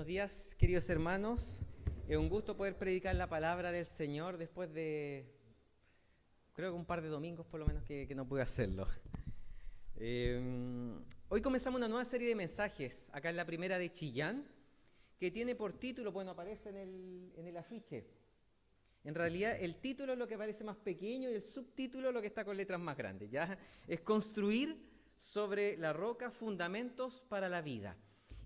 días, queridos hermanos. Es un gusto poder predicar la palabra del Señor después de, creo que un par de domingos por lo menos que no pude hacerlo. Hoy comenzamos una nueva serie de mensajes, acá en la primera de Chillán, que tiene por título, bueno, aparece en el afiche. En realidad el título es lo que parece más pequeño y el subtítulo es lo que está con letras más grandes, ¿ya? Es Construir sobre la roca fundamentos para la vida.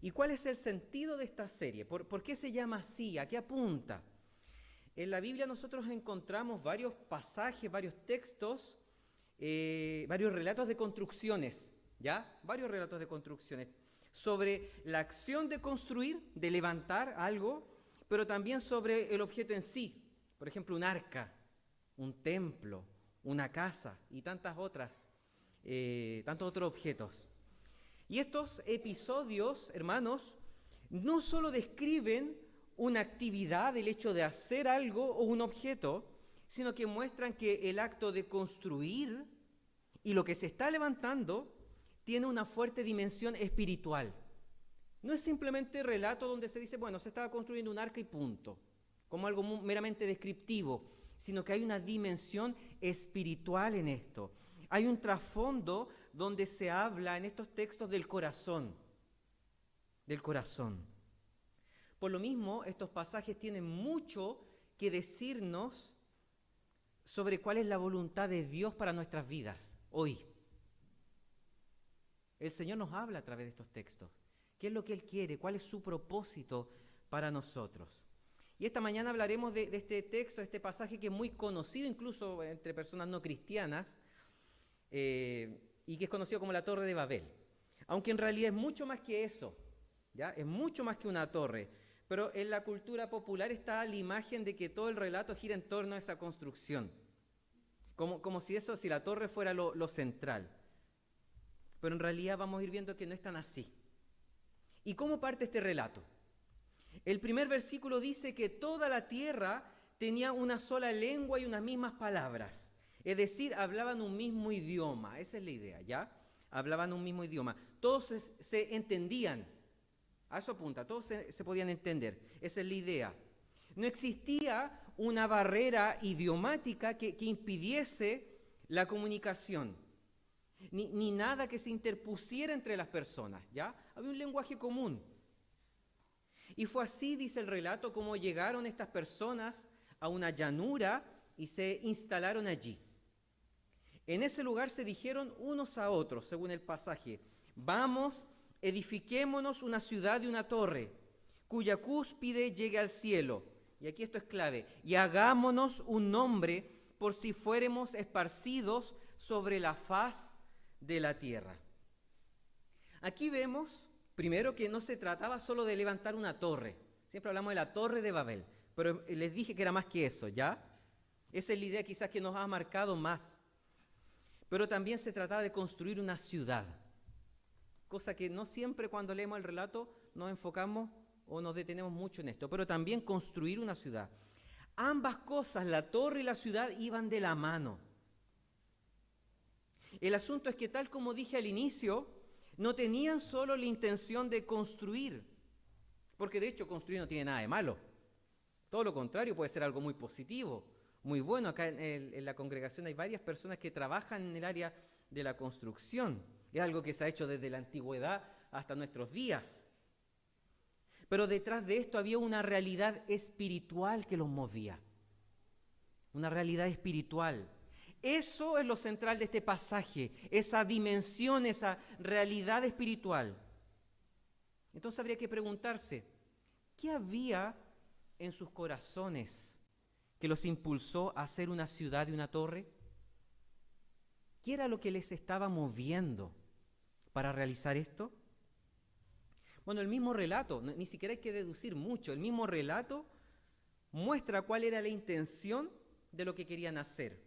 ¿Y cuál es el sentido de esta serie? ¿Por qué se llama así? ¿A qué apunta? En la Biblia nosotros encontramos varios pasajes, varios textos, varios relatos de construcciones, ¿ya? Varios relatos de construcciones sobre la acción de construir, de levantar algo, pero también sobre el objeto en sí. Por ejemplo, un arca, un templo, una casa y tantos otros objetos. Y estos episodios, hermanos, no solo describen una actividad, el hecho de hacer algo o un objeto, sino que muestran que el acto de construir y lo que se está levantando tiene una fuerte dimensión espiritual. No es simplemente relato donde se dice, bueno, se estaba construyendo un arca y punto, como algo meramente descriptivo, sino que hay una dimensión espiritual en esto. Hay un trasfondo donde se habla en estos textos del corazón. Del corazón. Por lo mismo, estos pasajes tienen mucho que decirnos sobre cuál es la voluntad de Dios para nuestras vidas hoy. El Señor nos habla a través de estos textos. ¿Qué es lo que Él quiere? ¿Cuál es su propósito para nosotros? Y esta mañana hablaremos de este texto, de este pasaje que es muy conocido incluso entre personas no cristianas, y que es conocido como la Torre de Babel. Aunque en realidad es mucho más que eso, ¿ya? Es mucho más que una torre. Pero en la cultura popular está la imagen de que todo el relato gira en torno a esa construcción. Como si la torre fuera lo central. Pero en realidad vamos a ir viendo que no es tan así. ¿Y cómo parte este relato? El primer versículo dice que toda la tierra tenía una sola lengua y unas mismas palabras. Es decir, hablaban un mismo idioma. Esa es la idea, ¿ya? Hablaban un mismo idioma. Todos se entendían. A eso apunta, todos se podían entender. Esa es la idea. No existía una barrera idiomática que impidiese la comunicación. Ni nada que se interpusiera entre las personas, ¿ya? Había un lenguaje común. Y fue así, dice el relato, como llegaron estas personas a una llanura y se instalaron allí. En ese lugar se dijeron unos a otros, según el pasaje, vamos, edifiquémonos una ciudad y una torre, cuya cúspide llegue al cielo. Y aquí esto es clave. Y hagámonos un nombre por si fuéramos esparcidos sobre la faz de la tierra. Aquí vemos, primero, que no se trataba solo de levantar una torre. Siempre hablamos de la Torre de Babel, pero les dije que era más que eso, ¿ya? Esa es la idea quizás que nos ha marcado más. Pero también se trataba de construir una ciudad, cosa que no siempre cuando leemos el relato nos enfocamos o nos detenemos mucho en esto, pero también construir una ciudad. Ambas cosas, la torre y la ciudad, iban de la mano. El asunto es que, tal como dije al inicio, no tenían solo la intención de construir, porque de hecho construir no tiene nada de malo. Todo lo contrario, puede ser algo muy positivo, muy bueno. Acá en la congregación hay varias personas que trabajan en el área de la construcción. Es algo que se ha hecho desde la antigüedad hasta nuestros días. Pero detrás de esto había una realidad espiritual que los movía. Una realidad espiritual. Eso es lo central de este pasaje, esa dimensión, esa realidad espiritual. Entonces habría que preguntarse, ¿qué había en sus corazones que los impulsó a hacer una ciudad y una torre? ¿Qué era lo que les estaba moviendo para realizar esto? Bueno, el mismo relato, ni siquiera hay que deducir mucho, el mismo relato muestra cuál era la intención de lo que querían hacer.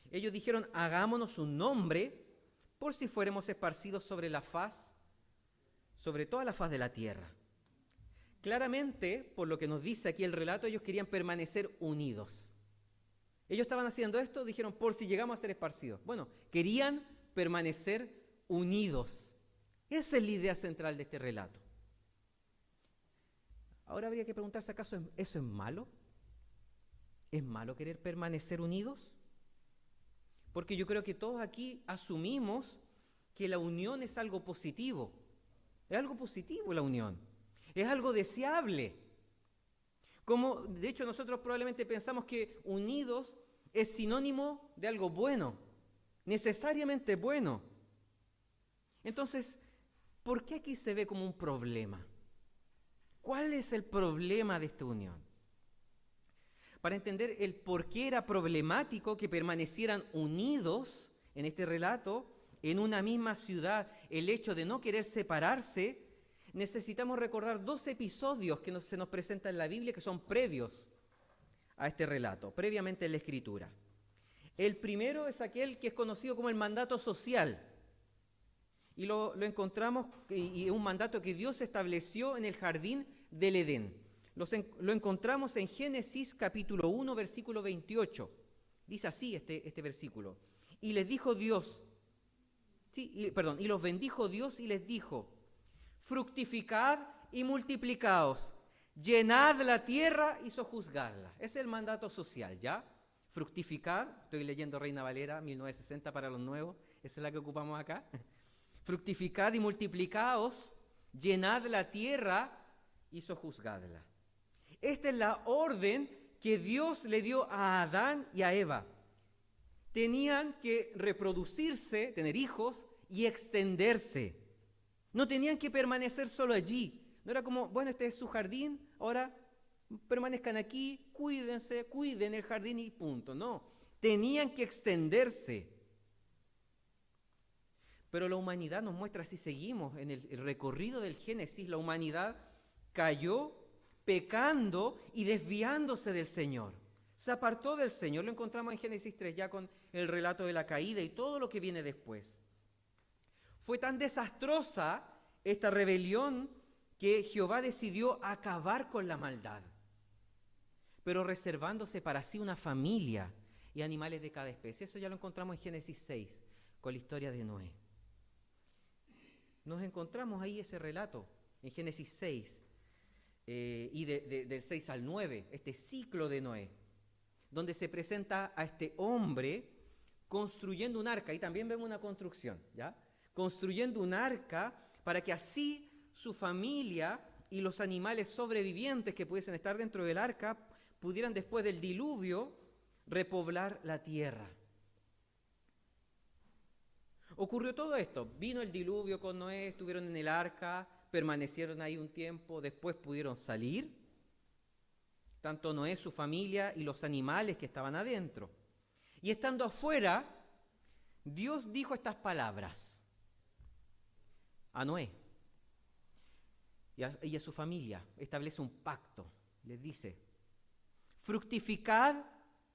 Ellos dijeron, hagámonos un nombre por si fuéramos esparcidos sobre toda la faz de la tierra. Claramente, por lo que nos dice aquí el relato, ellos querían permanecer unidos. Ellos estaban haciendo esto, dijeron, por si llegamos a ser esparcidos. Bueno, querían permanecer unidos. Esa es la idea central de este relato. Ahora habría que preguntarse, ¿acaso eso es malo? ¿Es malo querer permanecer unidos? Porque yo creo que todos aquí asumimos que la unión es algo positivo. Es algo positivo la unión. Es algo deseable. Como, de hecho, nosotros probablemente pensamos que unidos es sinónimo de algo bueno, necesariamente bueno. Entonces, ¿por qué aquí se ve como un problema? ¿Cuál es el problema de esta unión? Para entender el por qué era problemático que permanecieran unidos en este relato, en una misma ciudad, el hecho de no querer separarse, necesitamos recordar 2 episodios que se nos presentan en la Biblia que son previos a este relato, previamente en la Escritura. El primero es aquel que es conocido como el mandato social. Y lo encontramos, y es un mandato que Dios estableció en el jardín del Edén. Lo encontramos en Génesis capítulo 1, versículo 28. Dice así este versículo. Y les dijo Dios, y los bendijo Dios y les dijo, fructificad y multiplicaos, llenad la tierra y sojuzgadla. Ese es el mandato social, ¿ya? Fructificad, estoy leyendo Reina Valera 1960 para los nuevos, esa es la que ocupamos acá. Fructificad y multiplicaos, llenad la tierra y sojuzgadla. Esta es la orden que Dios le dio a Adán y a Eva. Tenían que reproducirse, tener hijos y extenderse. No tenían que permanecer solo allí. No era como, bueno, este es su jardín, ahora permanezcan aquí, cuídense, cuiden el jardín y punto. No, tenían que extenderse. Pero la humanidad nos muestra, si seguimos en el recorrido del Génesis, la humanidad cayó pecando y desviándose del Señor. Se apartó del Señor, lo encontramos en Génesis 3 ya con el relato de la caída y todo lo que viene después. Fue tan desastrosa esta rebelión que Jehová decidió acabar con la maldad, pero reservándose para sí una familia y animales de cada especie. Eso ya lo encontramos en Génesis 6, con la historia de Noé. Nos encontramos ahí ese relato, en Génesis 6, y del 6 al 9, este ciclo de Noé, donde se presenta a este hombre construyendo un arca, y también vemos una construcción, ¿ya? Construyendo un arca para que así su familia y los animales sobrevivientes que pudiesen estar dentro del arca pudieran después del diluvio repoblar la tierra. Ocurrió todo esto, vino el diluvio con Noé, estuvieron en el arca, permanecieron ahí un tiempo, después pudieron salir, tanto Noé, su familia y los animales que estaban adentro. Y estando afuera, Dios dijo estas palabras a Noé y a su familia, establece un pacto, les dice, fructificad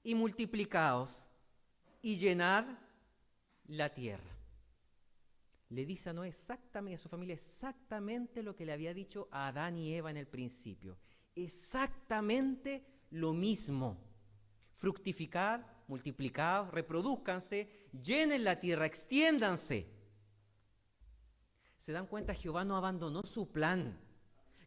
y multiplicaos y llenad la tierra. Le dice a Noé exactamente, a su familia exactamente lo que le había dicho a Adán y Eva en el principio. Exactamente lo mismo. Fructificad, multiplicaos, reproduzcanse, llenen la tierra, extiéndanse. ¿Se dan cuenta? Jehová no abandonó su plan.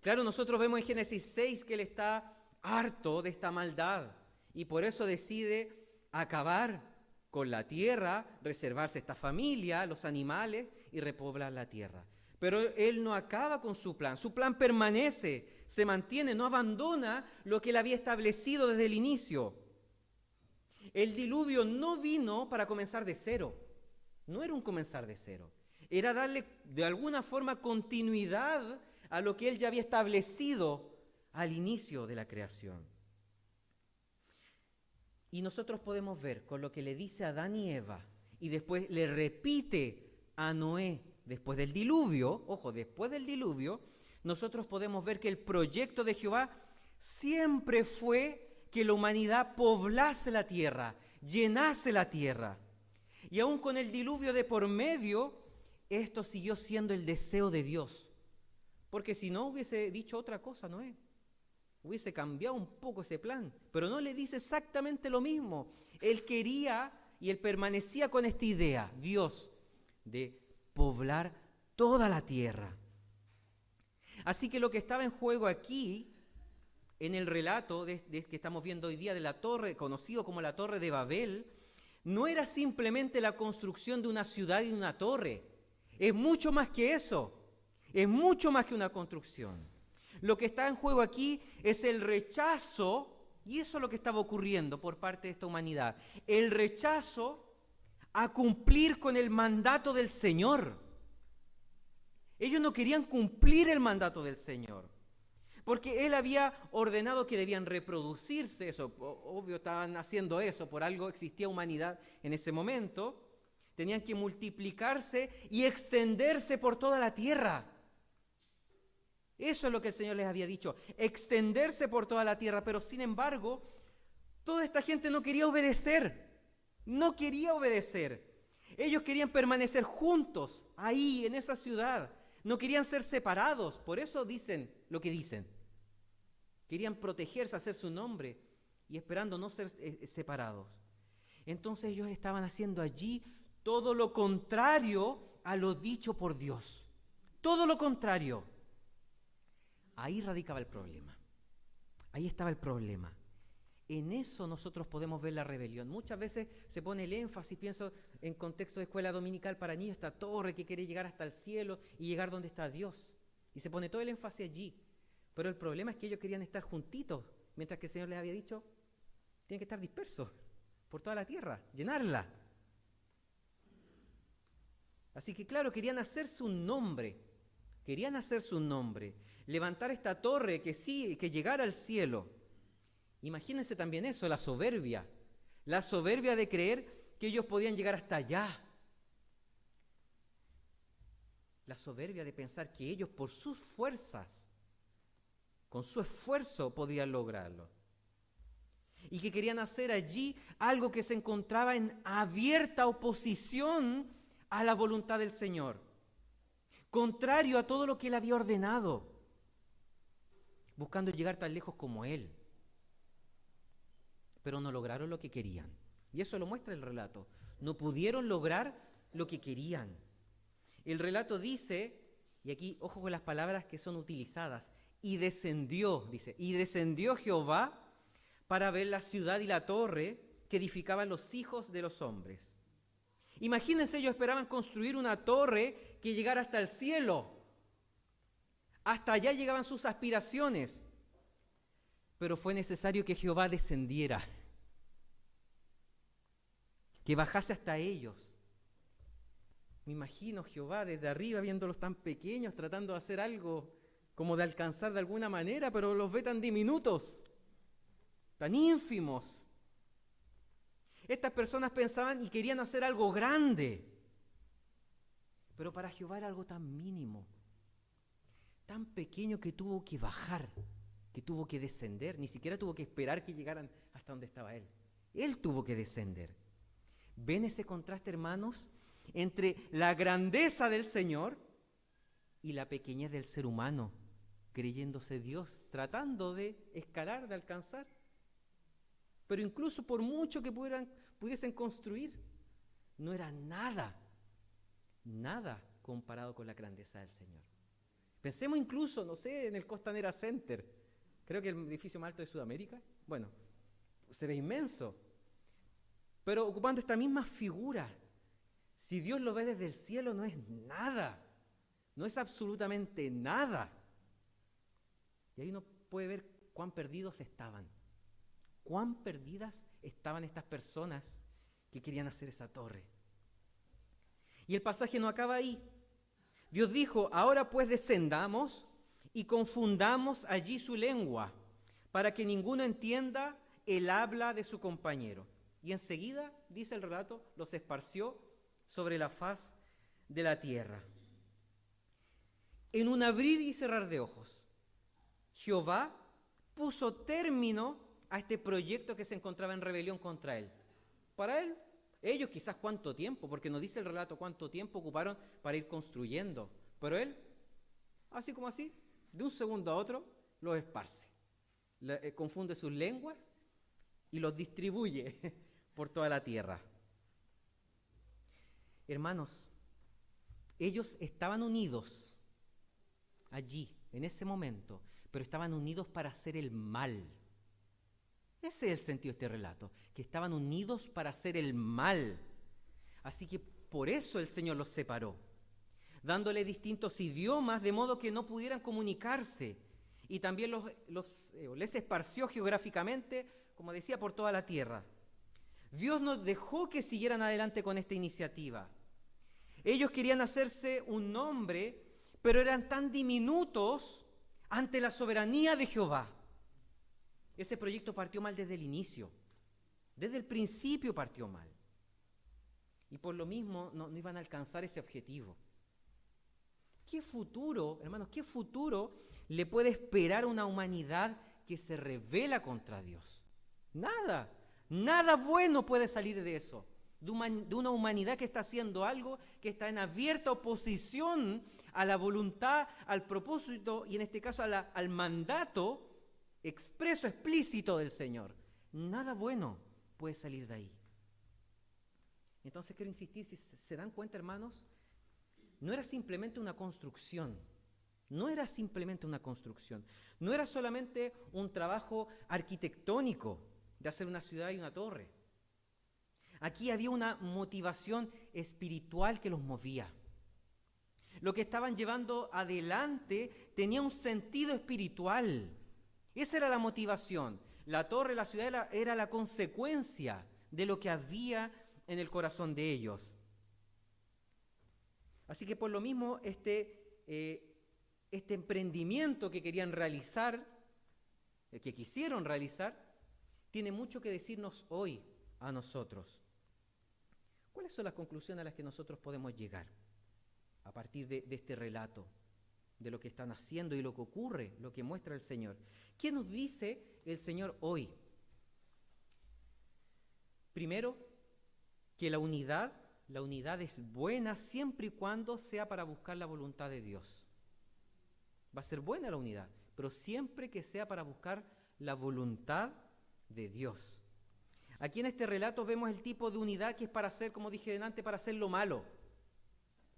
Claro, nosotros vemos en Génesis 6 que él está harto de esta maldad y por eso decide acabar con la tierra, reservarse esta familia, los animales y repoblar la tierra. Pero él no acaba con su plan permanece, se mantiene, no abandona lo que él había establecido desde el inicio. El diluvio no vino para comenzar de cero, no era un comenzar de cero, era darle de alguna forma continuidad a lo que él ya había establecido al inicio de la creación. Y nosotros podemos ver con lo que le dice a Adán y Eva y después le repite a Noé después del diluvio, ojo, después del diluvio, nosotros podemos ver que el proyecto de Jehová siempre fue que la humanidad poblase la tierra, llenase la tierra. Y aún con el diluvio de por medio, esto siguió siendo el deseo de Dios. Porque si no hubiese dicho otra cosa, Noé. Hubiese cambiado un poco ese plan, pero no le dice exactamente lo mismo. Él quería y él permanecía con esta idea, Dios, de poblar toda la tierra. Así que lo que estaba en juego aquí en el relato que estamos viendo hoy día de la torre, conocido como la Torre de Babel, no era simplemente la construcción de una ciudad y una torre. Es mucho más que eso. Es mucho más que una construcción. Lo que está en juego aquí es el rechazo, y eso es lo que estaba ocurriendo por parte de esta humanidad, el rechazo a cumplir con el mandato del Señor. Ellos no querían cumplir el mandato del Señor, porque Él había ordenado que debían reproducirse, eso, obvio estaban haciendo eso, por algo existía humanidad en ese momento, tenían que multiplicarse y extenderse por toda la tierra. Eso es lo que el Señor les había dicho, extenderse por toda la tierra, pero sin embargo, toda esta gente no quería obedecer, no quería obedecer. Ellos querían permanecer juntos, ahí, en esa ciudad, no querían ser separados, por eso dicen lo que dicen. Querían protegerse, hacer su nombre, y esperando no ser separados. Entonces ellos estaban haciendo allí todo lo contrario a lo dicho por Dios, todo lo contrario. Ahí radicaba el problema. Ahí estaba el problema. En eso nosotros podemos ver la rebelión. Muchas veces se pone el énfasis, pienso en contexto de escuela dominical para niños, esta torre que quiere llegar hasta el cielo y llegar donde está Dios. Y se pone todo el énfasis allí. Pero el problema es que ellos querían estar juntitos, mientras que el Señor les había dicho, tienen que estar dispersos por toda la tierra, llenarla. Así que claro, querían hacerse un nombre. Querían hacerse un nombre. Levantar esta torre que sí, que llegara al cielo. Imagínense también eso, la soberbia de creer que ellos podían llegar hasta allá. La soberbia de pensar que ellos por sus fuerzas, con su esfuerzo podían lograrlo. Y que querían hacer allí algo que se encontraba en abierta oposición a la voluntad del Señor, contrario a todo lo que Él había ordenado, buscando llegar tan lejos como Él. Pero no lograron lo que querían. Y eso lo muestra el relato. No pudieron lograr lo que querían. El relato dice, y aquí ojo con las palabras que son utilizadas, y descendió, dice, y descendió Jehová para ver la ciudad y la torre que edificaban los hijos de los hombres. Imagínense, ellos esperaban construir una torre que llegara hasta el cielo. Hasta allá llegaban sus aspiraciones. Pero fue necesario que Jehová descendiera, que bajase hasta ellos. Me imagino Jehová desde arriba viéndolos tan pequeños, tratando de hacer algo como de alcanzar de alguna manera, pero los ve tan diminutos, tan ínfimos. Estas personas pensaban y querían hacer algo grande, pero para Jehová era algo tan mínimo, tan pequeño que tuvo que bajar, que tuvo que descender, ni siquiera tuvo que esperar que llegaran hasta donde estaba Él. Él tuvo que descender. ¿Ven ese contraste, hermanos, entre la grandeza del Señor y la pequeñez del ser humano, creyéndose Dios, tratando de escalar, de alcanzar? Pero incluso por mucho que pudiesen construir, no era nada comparado con la grandeza del Señor. Pensemos incluso, no sé, en el Costanera Center, creo que el edificio más alto de Sudamérica, bueno, se ve inmenso, pero ocupando esta misma figura, si Dios lo ve desde el cielo no es nada, no es absolutamente nada. Y ahí uno puede ver cuán perdidos estaban. Cuán perdidas estaban estas personas que querían hacer esa torre. Y el pasaje no acaba ahí. Dios dijo, ahora pues descendamos y confundamos allí su lengua, para que ninguno entienda el habla de su compañero. Y enseguida, dice el relato, los esparció sobre la faz de la tierra. En un abrir y cerrar de ojos, Jehová puso término a este proyecto que se encontraba en rebelión contra él. Para él, ellos quizás cuánto tiempo, porque nos dice el relato cuánto tiempo ocuparon para ir construyendo, pero él, así como así, de un segundo a otro, los esparce, confunde sus lenguas y los distribuye por toda la tierra. Hermanos, ellos estaban unidos allí, en ese momento, pero estaban unidos para hacer el mal. Ese es el sentido de este relato, que estaban unidos para hacer el mal. Así que por eso el Señor los separó, dándole distintos idiomas de modo que no pudieran comunicarse. Y también les esparció geográficamente, como decía, por toda la tierra. Dios no dejó que siguieran adelante con esta iniciativa. Ellos querían hacerse un nombre, pero eran tan diminutos ante la soberanía de Jehová. Ese proyecto partió mal desde el inicio. Desde el principio partió mal. Y por lo mismo no iban a alcanzar ese objetivo. ¿Qué futuro, hermanos, qué futuro le puede esperar a una humanidad que se rebela contra Dios? Nada, nada bueno puede salir de eso. De una humanidad que está haciendo algo que está en abierta oposición a la voluntad, al propósito y en este caso al mandato expreso, explícito del Señor. Nada bueno puede salir de ahí. Entonces quiero insistir, si se dan cuenta, hermanos, no era simplemente una construcción, no era simplemente una construcción, no era solamente un trabajo arquitectónico de hacer una ciudad y una torre. Aquí había una motivación espiritual que los movía. Lo que estaban llevando adelante tenía un sentido espiritual. Esa era la motivación. La torre, la ciudad era la consecuencia de lo que había en el corazón de ellos. Así que por lo mismo este emprendimiento que querían realizar, que quisieron realizar, tiene mucho que decirnos hoy a nosotros. ¿Cuáles son las conclusiones a las que nosotros podemos llegar a partir de este relato, de lo que están haciendo y lo que ocurre, lo que muestra el Señor? ¿Qué nos dice el Señor hoy? Primero, que la unidad es buena siempre y cuando sea para buscar la voluntad de Dios. Va a ser buena la unidad, pero siempre que sea para buscar la voluntad de Dios. Aquí en este relato vemos el tipo de unidad que es para hacer, como dije antes, para hacer lo malo,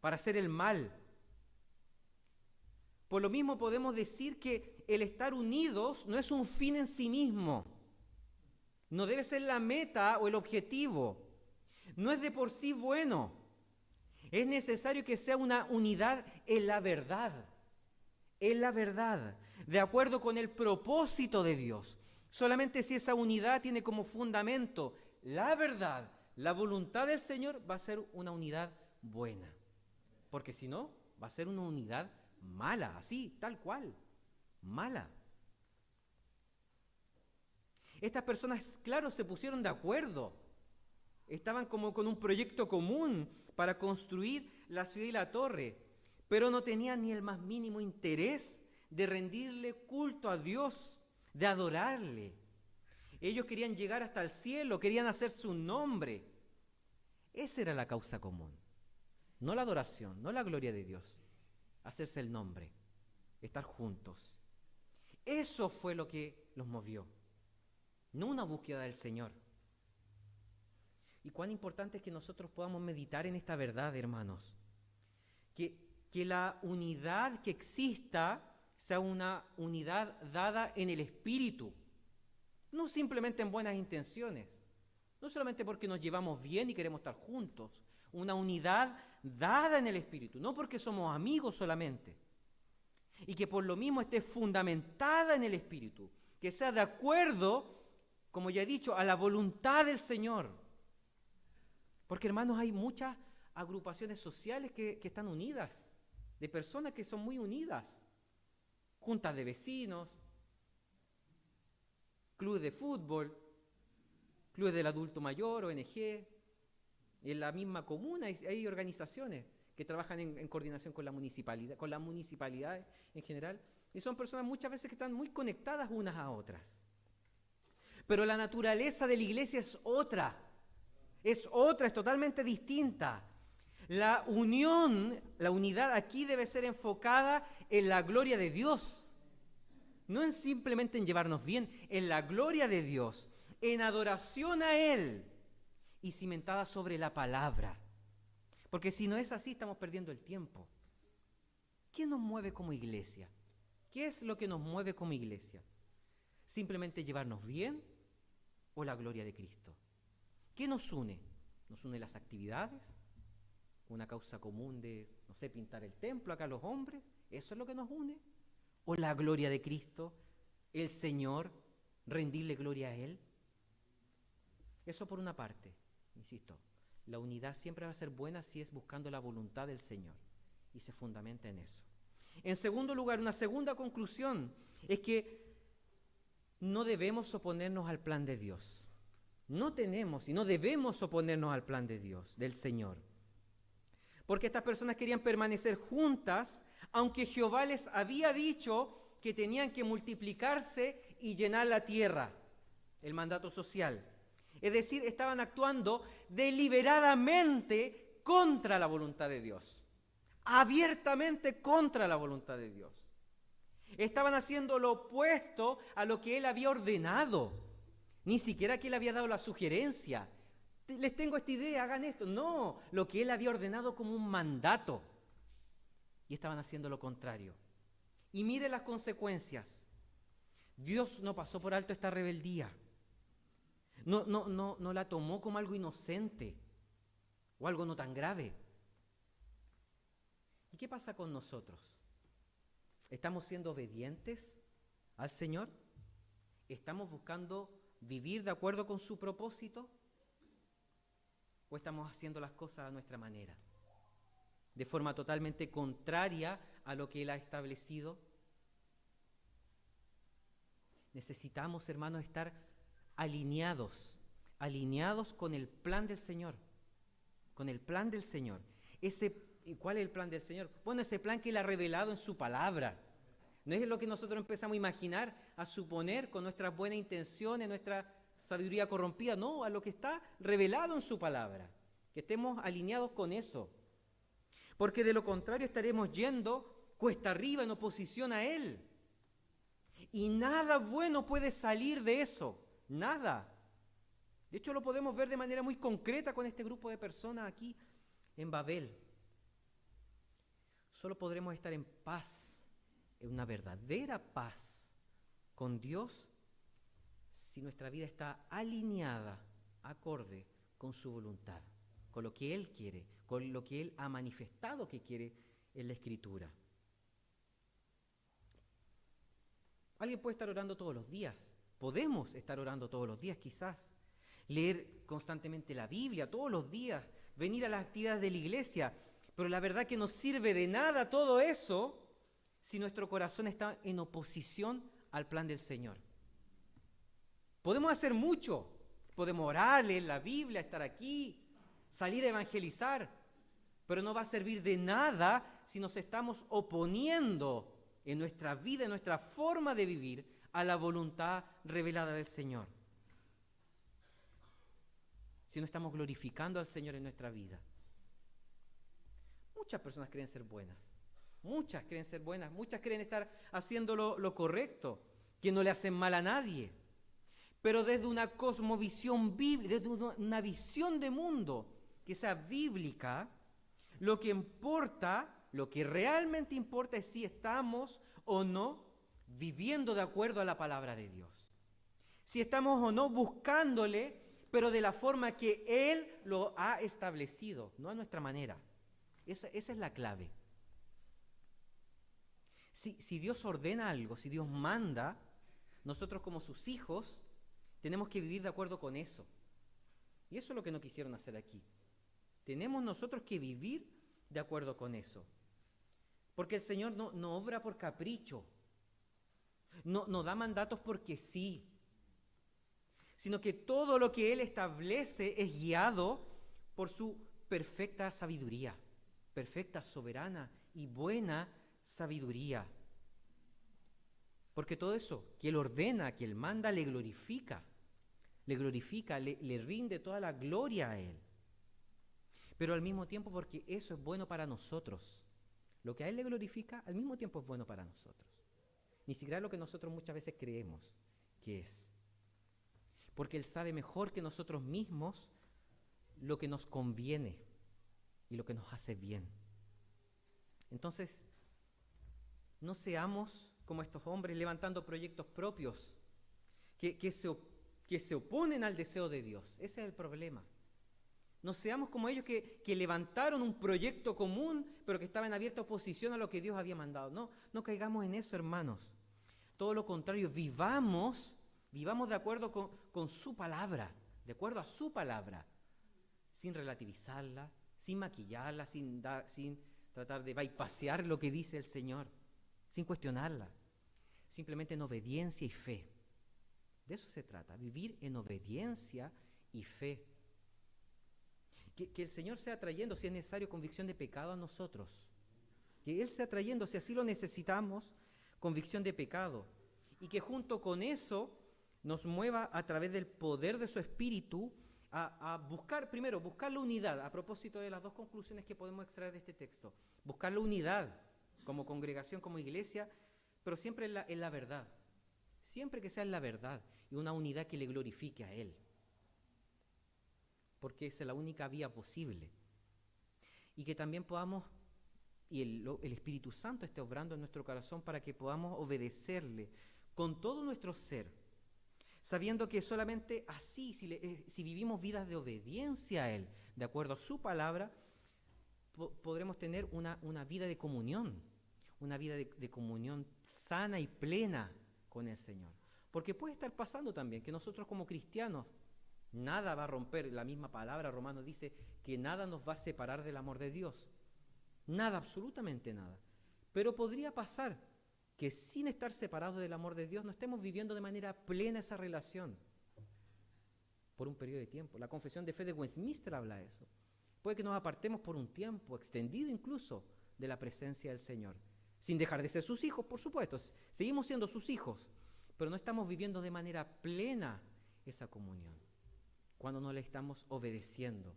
para hacer el mal. Por lo mismo podemos decir que el estar unidos no es un fin en sí mismo, no debe ser la meta o el objetivo, no es de por sí bueno. Es necesario que sea una unidad en la verdad, de acuerdo con el propósito de Dios. Solamente si esa unidad tiene como fundamento la verdad, la voluntad del Señor, va a ser una unidad buena. Porque si no, va a ser una unidad mala, así, tal cual, mala. Estas personas, claro, se pusieron de acuerdo. Estaban como con un proyecto común para construir la ciudad y la torre, pero no tenían ni el más mínimo interés de rendirle culto a Dios, de adorarle. Ellos querían llegar hasta el cielo, querían hacer su nombre. Esa era la causa común. No la adoración, no la gloria de Dios. Hacerse el nombre, estar juntos. Eso fue lo que los movió, no una búsqueda del Señor. Y cuán importante es que nosotros podamos meditar en esta verdad, hermanos. Que la unidad que exista sea una unidad dada en el Espíritu, no simplemente en buenas intenciones, no solamente porque nos llevamos bien y queremos estar juntos, una unidad dada en el Espíritu, no porque somos amigos solamente, y que por lo mismo esté fundamentada en el Espíritu, que sea de acuerdo, como ya he dicho, a la voluntad del Señor. Porque, hermanos, hay muchas agrupaciones sociales que están unidas, de personas que son muy unidas, juntas de vecinos, clubes de fútbol, clubes del adulto mayor, ONG. En la misma comuna hay organizaciones que trabajan en coordinación con la municipalidad, con las municipalidades en general, y son personas muchas veces que están muy conectadas unas a otras. Pero la naturaleza de la iglesia es otra, es totalmente distinta. La unión, la unidad aquí debe ser enfocada en la gloria de Dios, no en simplemente en llevarnos bien, en la gloria de Dios, en adoración a Él y cimentada sobre la palabra. Porque si no es así, estamos perdiendo el tiempo. ¿Qué nos mueve como iglesia? ¿Qué es lo que nos mueve como iglesia? ¿Simplemente llevarnos bien o la gloria de Cristo? ¿Qué nos une? ¿Nos une las actividades? ¿Una causa común de, no sé, pintar el templo acá los hombres? ¿Eso es lo que nos une? ¿O la gloria de Cristo, el Señor, rendirle gloria a Él? Eso por una parte, insisto, la unidad siempre va a ser buena si es buscando la voluntad del Señor y se fundamenta en eso. En segundo lugar, una segunda conclusión es que no debemos oponernos al plan de Dios. No tenemos y no debemos oponernos al plan de Dios, del Señor. Porque estas personas querían permanecer juntas, aunque Jehová les había dicho que tenían que multiplicarse y llenar la tierra, el mandato social. Es decir, estaban actuando deliberadamente contra la voluntad de Dios, abiertamente contra la voluntad de Dios. Estaban haciendo lo opuesto a lo que Él había ordenado. Ni siquiera que Él había dado la sugerencia. Les tengo esta idea, hagan esto. No, lo que Él había ordenado como un mandato. Y estaban haciendo lo contrario. Y mire las consecuencias. Dios no pasó por alto esta rebeldía. No la tomó como algo inocente o algo no tan grave. ¿Y qué pasa con nosotros? ¿Estamos siendo obedientes al Señor? ¿Estamos buscando vivir de acuerdo con su propósito? ¿O estamos haciendo las cosas a nuestra manera? De forma totalmente contraria a lo que Él ha establecido. Necesitamos, hermanos, estar alineados con el plan del Señor. Con el plan del Señor. ¿Cuál es el plan del Señor? Bueno, ese plan que Él ha revelado en su palabra. No es lo que nosotros empezamos a imaginar, a suponer con nuestras buenas intenciones, nuestra sabiduría corrompida. No, a lo que está revelado en su palabra. Que estemos alineados con eso. Porque de lo contrario estaremos yendo cuesta arriba en oposición a Él. Y nada bueno puede salir de eso. Nada. De hecho, lo podemos ver de manera muy concreta con este grupo de personas aquí en Babel. Solo podremos estar en paz, en una verdadera paz con Dios, si nuestra vida está alineada, acorde con su voluntad, con lo que Él quiere, con lo que Él ha manifestado que quiere en la Escritura. Alguien puede estar orando todos los días, podemos estar orando todos los días quizás, leer constantemente la Biblia todos los días, venir a las actividades de la iglesia, pero la verdad que no sirve de nada todo eso si nuestro corazón está en oposición al plan del Señor. Podemos hacer mucho, podemos orar, leer la Biblia, estar aquí, salir a evangelizar, pero no va a servir de nada si nos estamos oponiendo en nuestra vida, en nuestra forma de vivir, a la voluntad revelada del Señor. Si no estamos glorificando al Señor en nuestra vida. Muchas personas creen ser buenas, muchas creen estar haciendo lo correcto, que no le hacen mal a nadie. Pero desde una cosmovisión bíblica, desde una visión de mundo que sea bíblica, lo que realmente importa es si estamos o no viviendo de acuerdo a la palabra de Dios. Si estamos o no buscándole, pero de la forma que Él lo ha establecido, no a nuestra manera. Esa es la clave. Si Dios ordena algo, si Dios manda, nosotros como sus hijos tenemos que vivir de acuerdo con eso. Y eso es lo que no quisieron hacer aquí. Tenemos nosotros que vivir de acuerdo con eso. Porque el Señor no obra por capricho, no da mandatos porque sí, sino que todo lo que Él establece es guiado por su perfecta sabiduría, perfecta, soberana y buena sabiduría. Porque todo eso que Él ordena, que Él manda, le glorifica, le rinde toda la gloria a Él. Pero al mismo tiempo porque eso es bueno para nosotros. Lo que a Él le glorifica, al mismo tiempo es bueno para nosotros. Ni siquiera lo que nosotros muchas veces creemos que es. Porque Él sabe mejor que nosotros mismos lo que nos conviene y lo que nos hace bien. Entonces, no seamos como estos hombres levantando proyectos propios que se oponen al deseo de Dios. Ese es el problema. No seamos como ellos que levantaron un proyecto común, pero que estaba en abierta oposición a lo que Dios había mandado. No caigamos en eso, hermanos. Todo lo contrario, vivamos de acuerdo con su palabra, de acuerdo a su palabra, sin relativizarla, sin maquillarla, sin tratar de bypassear lo que dice el Señor, sin cuestionarla, simplemente en obediencia y fe. De eso se trata, vivir en obediencia y fe. Que el Señor sea trayendo, si es necesario, convicción de pecado a nosotros. Que Él sea trayendo, si así lo necesitamos, convicción de pecado. Y que junto con eso nos mueva a través del poder de su Espíritu a buscar, primero, buscar la unidad, a propósito de las dos conclusiones que podemos extraer de este texto. Buscar la unidad como congregación, como iglesia, pero siempre en la verdad. Siempre que sea en la verdad y una unidad que le glorifique a Él. Porque esa es la única vía posible. Y que también podamos, y el Espíritu Santo esté obrando en nuestro corazón para que podamos obedecerle con todo nuestro ser, sabiendo que solamente así, si vivimos vidas de obediencia a Él, de acuerdo a su palabra, podremos tener una vida de comunión, una vida de comunión sana y plena con el Señor. Porque puede estar pasando también que nosotros como cristianos, nada va a romper, la misma palabra, Romanos dice que nada nos va a separar del amor de Dios. Nada, absolutamente nada. Pero podría pasar que sin estar separados del amor de Dios no estemos viviendo de manera plena esa relación por un periodo de tiempo. La Confesión de Fe de Westminster habla de eso. Puede que nos apartemos por un tiempo, extendido incluso, de la presencia del Señor. Sin dejar de ser sus hijos, por supuesto. Seguimos siendo sus hijos, pero no estamos viviendo de manera plena esa comunión. Cuando no le estamos obedeciendo,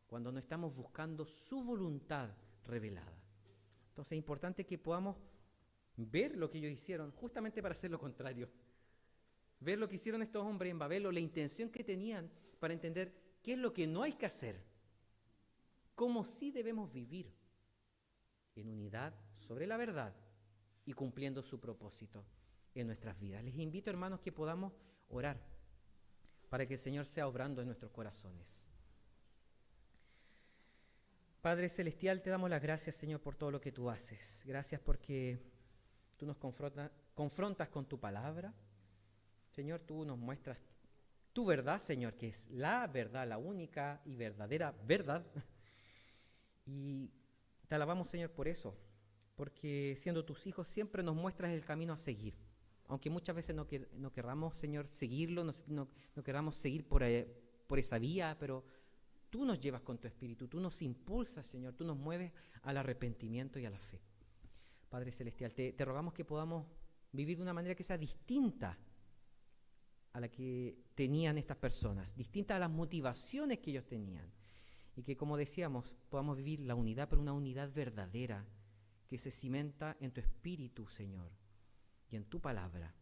cuando no estamos buscando su voluntad revelada. Entonces es importante que podamos ver lo que ellos hicieron, justamente para hacer lo contrario. Ver lo que hicieron estos hombres en Babel, o la intención que tenían para entender qué es lo que no hay que hacer, cómo sí debemos vivir en unidad sobre la verdad y cumpliendo su propósito en nuestras vidas. Les invito, hermanos, que podamos orar para que el Señor sea obrando en nuestros corazones. Padre Celestial, te damos las gracias, Señor, por todo lo que tú haces. Gracias porque tú nos confrontas con tu palabra. Señor, tú nos muestras tu verdad, Señor, que es la verdad, la única y verdadera verdad. Y te alabamos, Señor, por eso, porque siendo tus hijos siempre nos muestras el camino a seguir. Aunque muchas veces no querramos, Señor, seguirlo, no queramos seguir por esa vía, pero tú nos llevas con tu Espíritu, tú nos impulsas, Señor, tú nos mueves al arrepentimiento y a la fe. Padre Celestial, te rogamos que podamos vivir de una manera que sea distinta a la que tenían estas personas, distinta a las motivaciones que ellos tenían. Y que, como decíamos, podamos vivir la unidad, pero una unidad verdadera, que se cimenta en tu Espíritu, Señor, y en tu palabra,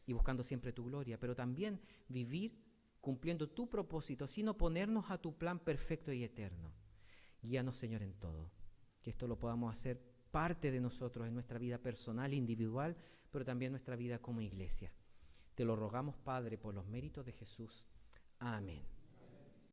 y buscando siempre tu gloria, pero también vivir cumpliendo tu propósito, sin oponernos a tu plan perfecto y eterno. Guíanos, Señor, en todo, que esto lo podamos hacer parte de nosotros en nuestra vida personal, individual, pero también en nuestra vida como iglesia. Te lo rogamos, Padre, por los méritos de Jesús. Amén.